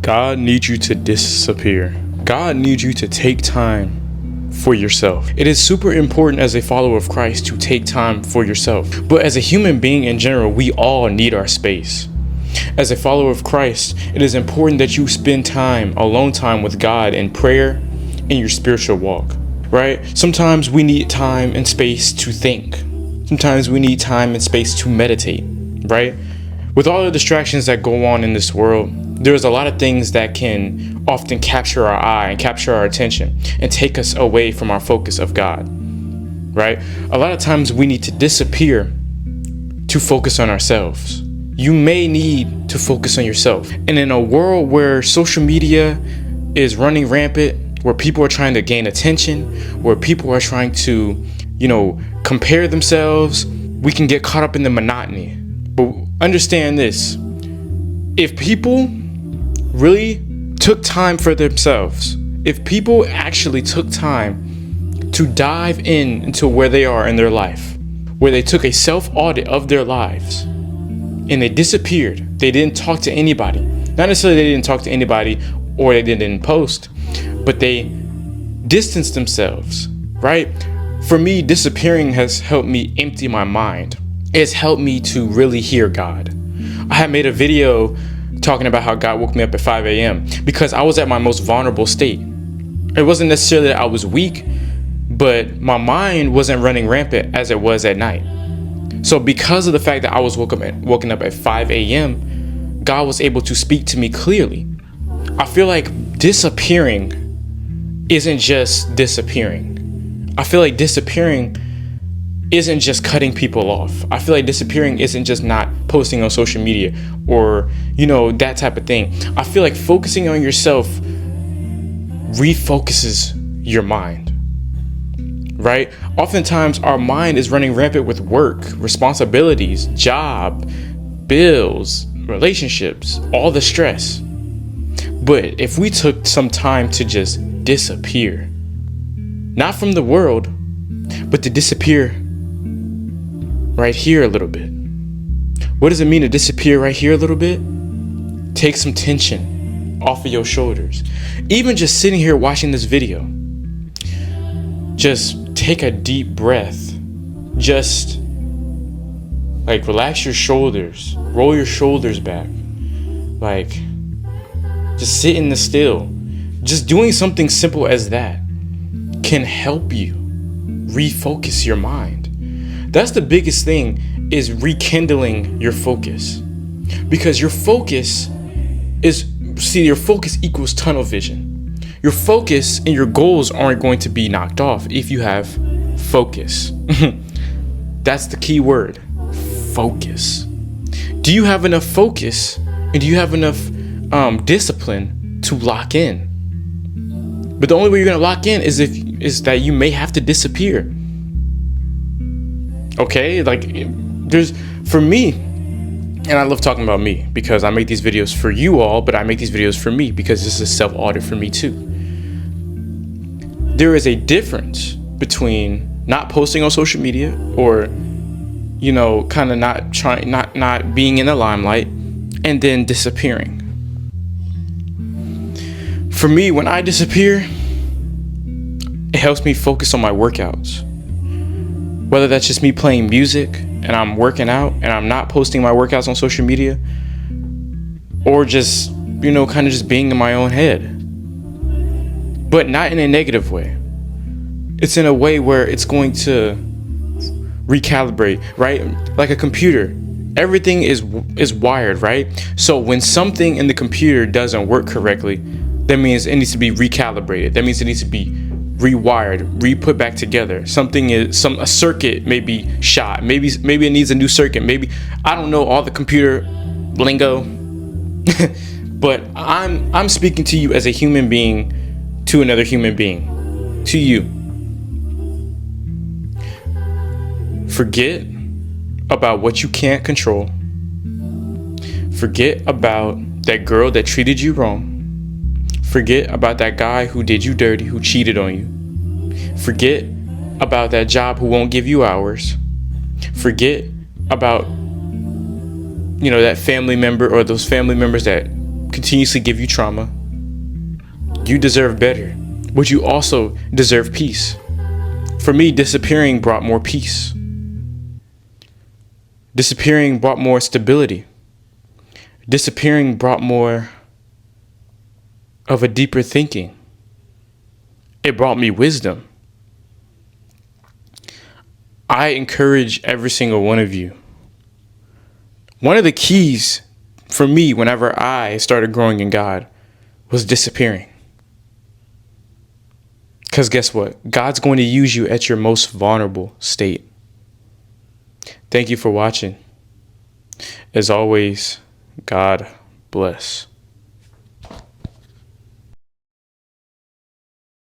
God needs you to disappear. God needs you to take time for yourself. It is super important as a follower of Christ to take time for yourself. But as a human being in general, we all need our space. As a follower of Christ, it is important that you spend time, alone time with God in prayer in your spiritual walk, right? Sometimes we need time and space to think. Sometimes we need time and space to meditate, right? With all the distractions that go on in this world, there's a lot of things that can often capture our eye and capture our attention and take us away from our focus of God, right? A lot of times we need to disappear to focus on ourselves. You may need to focus on yourself. And in a world where social media is running rampant, where people are trying to gain attention, where people are trying to, compare themselves, we can get caught up in the monotony. But understand this, if people really took time for themselves, if people actually took time to dive into where they are in their life, where they took a self-audit of their lives and they disappeared, they didn't talk to anybody, not necessarily they didn't talk to anybody or they didn't post, but they distanced themselves, right? For me, disappearing has helped me empty my mind. It's helped me to really hear God. I had made a video talking about how God woke me up at 5 a.m. because I was at my most vulnerable state. It wasn't necessarily that I was weak, but my mind wasn't running rampant as it was at night. So because of the fact that I was woken up at 5 a.m., God was able to speak to me clearly. I feel like disappearing isn't just disappearing. I feel like disappearing isn't just cutting people off. I feel like disappearing isn't just not posting on social media or, that type of thing. I feel like focusing on yourself refocuses your mind, right? Oftentimes our mind is running rampant with work, responsibilities, job, bills, relationships, all the stress. But if we took some time to just disappear, not from the world, but to disappear right here a little bit. What does it mean to disappear right here a little bit? Take some tension off of your shoulders. Even just sitting here watching this video, just take a deep breath. Just relax your shoulders, roll your shoulders back. Just sit in the still. Just doing something simple as that can help you refocus your mind. That's the biggest thing, is rekindling your focus. Because your focus equals tunnel vision. Your focus and your goals aren't going to be knocked off if you have focus. That's the key word, focus. Do you have enough focus and do you have enough discipline to lock in? But the only way you're going to lock in is that you may have to disappear. Okay, for me, and I love talking about me because I make these videos for you all, but I make these videos for me because this is a self-audit for me too. There is a difference between not posting on social media or, kind of not being in the limelight and then disappearing. For me, when I disappear, it helps me focus on my workouts. Whether that's just me playing music and I'm working out and I'm not posting my workouts on social media, or just, kind of just being in my own head. But not in a negative way. It's in a way where it's going to recalibrate, right? Like a computer. Everything is wired, right? So when something in the computer doesn't work correctly, that means it needs to be recalibrated. That means it needs to be rewired, re-put back together. A circuit may be shot. Maybe it needs a new circuit. Maybe, I don't know all the computer lingo, but I'm speaking to you as a human being to another human being, to you. Forget about what you can't control. Forget about that girl that treated you wrong. Forget about that guy who did you dirty, who cheated on you. Forget about that job who won't give you hours. Forget about, that family member or those family members that continuously give you trauma. You deserve better, but you also deserve peace. For me, disappearing brought more peace. Disappearing brought more stability. Disappearing brought more of a deeper thinking. It brought me wisdom. I encourage every single one of you. One of the keys for me whenever I started growing in God was disappearing. Because guess what? God's going to use you at your most vulnerable state. Thank you for watching. As always, God bless.